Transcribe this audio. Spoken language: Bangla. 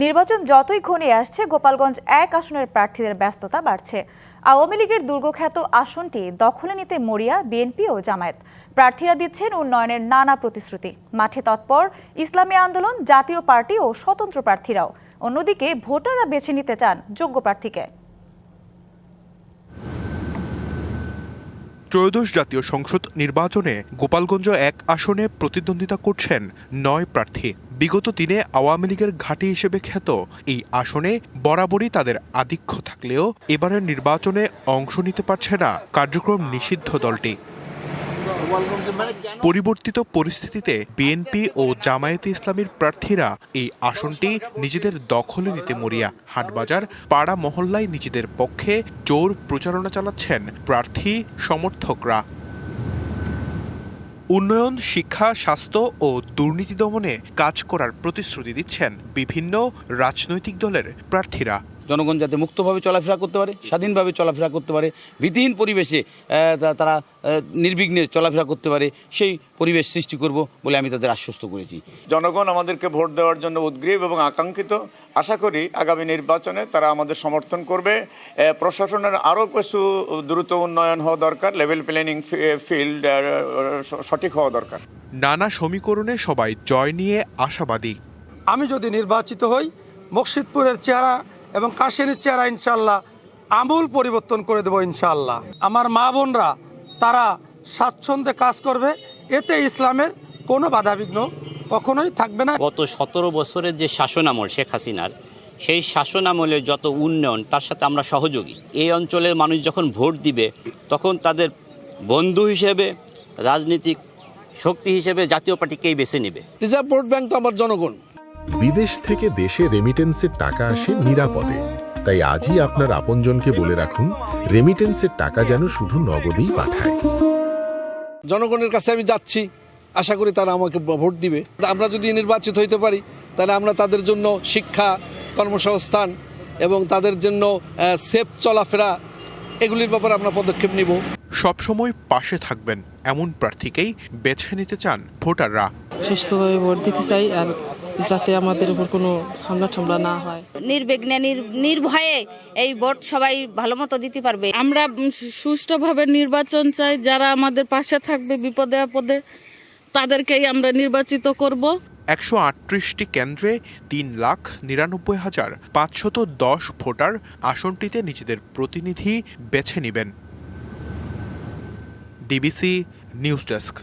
নির্বাচন যতই ঘনিয়ে আসছে, গোপালগঞ্জ 1 আসনের প্রার্থীদের ব্যস্ততা বাড়ছে। আওয়ামী লীগের দুর্গখ্যাত আসনটি দখলে নিতে মরিয়া বিএনপি ও জামায়াত। প্রার্থীরা দিচ্ছেন উন্নয়নের নানা প্রতিশ্রুতি। মাঠে তৎপর ইসলামী আন্দোলন, জাতীয় পার্টি ও স্বতন্ত্র প্রার্থীরাও। অন্যদিকে ভোটাররা বেছে নিতে চান যোগ্য প্রার্থীকে। ত্রয়োদশ জাতীয় সংসদ নির্বাচনে গোপালগঞ্জ 1 আসনে প্রতিদ্বন্দ্বিতা করছেন 9 প্রার্থী। বিগত দিনে আওয়ামী লীগের ঘাঁটি হিসেবে খ্যাত এই আসনে বরাবরই তাদের আধিক্য থাকলেও এবারের নির্বাচনে অংশ নিতে পারছে না কার্যক্রম নিষিদ্ধ দলটি। পরিবর্তিত পরিস্থিতিতে বিএনপি ও জামায়াতে ইসলামীর প্রার্থীরা এই আসনটি নিজেদের দখলে নিতে মরিয়া। হাটবাজার, পাড়া মহল্লায় নিজেদের পক্ষে জোর প্রচারণা চালাচ্ছেন প্রার্থী সমর্থকরা। উন্নয়ন, শিক্ষা, স্বাস্থ্য ও দুর্নীতি দমনে কাজ করার প্রতিশ্রুতি দিচ্ছেন বিভিন্ন রাজনৈতিক দলের প্রার্থীরা। জনগণ যাতে মুক্তভাবে চলাফেরা করতে পারে, স্বাধীনভাবে চলাফেরা করতে পারে, ভীতিহীন পরিবেশে তারা নির্বিঘ্নে চলাফেরা করতে পারে, সেই পরিবেশ সৃষ্টি করব বলে আমি তাদের আশ্বস্ত করেছি। জনগণ আমাদেরকে ভোট দেওয়ার জন্য উদ্গ্রীব এবং আকাঙ্ক্ষিত। আশা করি আগামী নির্বাচনে তারা আমাদের সমর্থন করবে। প্রশাসনের আরও কিছু দ্রুত উন্নয়ন হওয়া দরকার, লেভেল প্ল্যানিং ফিল্ড সঠিক হওয়া দরকার। নানা সমীকরণে সবাই জয় নিয়ে আশাবাদী। আমি যদি নির্বাচিত হই, মকসিদপুরের চেহারা এবং কাশিয়ানীর চেহারা ইনশাল্লাহ আমূল পরিবর্তন করে দেবো ইনশাল্লাহ। আমার মা বোনরা তারা স্বাচ্ছন্দ্যে কাজ করবে, এতে ইসলামের কোনো বাধাবিঘ্ন কখনোই থাকবে না। গত 17 বছরের যে শাসনামল শেখ হাসিনার, সেই শাসনামলের যত উন্নয়ন তার সাথে আমরা সহযোগী। এই অঞ্চলের মানুষ যখন ভোট দিবে তখন তাদের বন্ধু হিসেবে, রাজনৈতিক শক্তি হিসেবে জাতীয় পার্টিকেই বেছে নেবে। রিজার্ভ ভোট ব্যাংক তো আমার জনগণ। বিদেশ থেকে দেশে রেমিটেন্সের টাকা আসে নিরাপদে। তাই আজই আপনার আপনজনকে বলে রাখুন, রেমিটেন্সের টাকা যেন শুধু নগদেই পাঠায়। জনগণের কাছে আমি যাচ্ছি, আশা করি তারা আমাকে ভোট দিবে। আমরা যদি নির্বাচিত হইতে পারি তাহলে আমরা তাদের জন্য শিক্ষা, কর্মসংস্থান এবং তাদের জন্য সেফ চলাফেরা, এগুলির ব্যাপারে আমরা পদক্ষেপ নিব। সবসময় পাশে থাকবেন এমন প্রার্থীকেই বেছে নিতে চান ভোটাররা। সুস্থভাবে ভোট দিতে চাই, আর যাতে আমাদের উপর কোনো হামলা ঠামলা না হয়। নির্বিঘ্নে নির্ভয়ে এই ভোট সবাই ভালো মতো দিতে পারবে। আমরা সুষ্ঠুভাবে নির্বাচন চাই, যারা আমাদের পাশে থাকবে বিপদে আপদে তাদেরকেই আমরা নির্বাচিত করব। 138টি কেন্দ্রে 3,99,510 ভোটার আসনটিতে নিজেদের প্রতিনিধি বেছে নেবেন। DBC news desk.